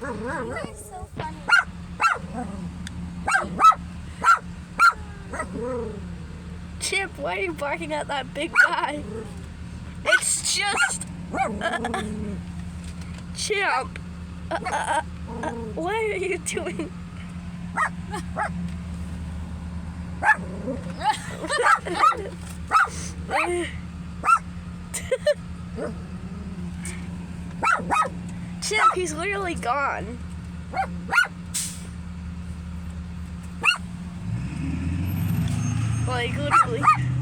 You are so funny. Chip, why are you barking at that big guy? It's just... Chip! What are you doing? Chip, he's literally gone. Like, literally.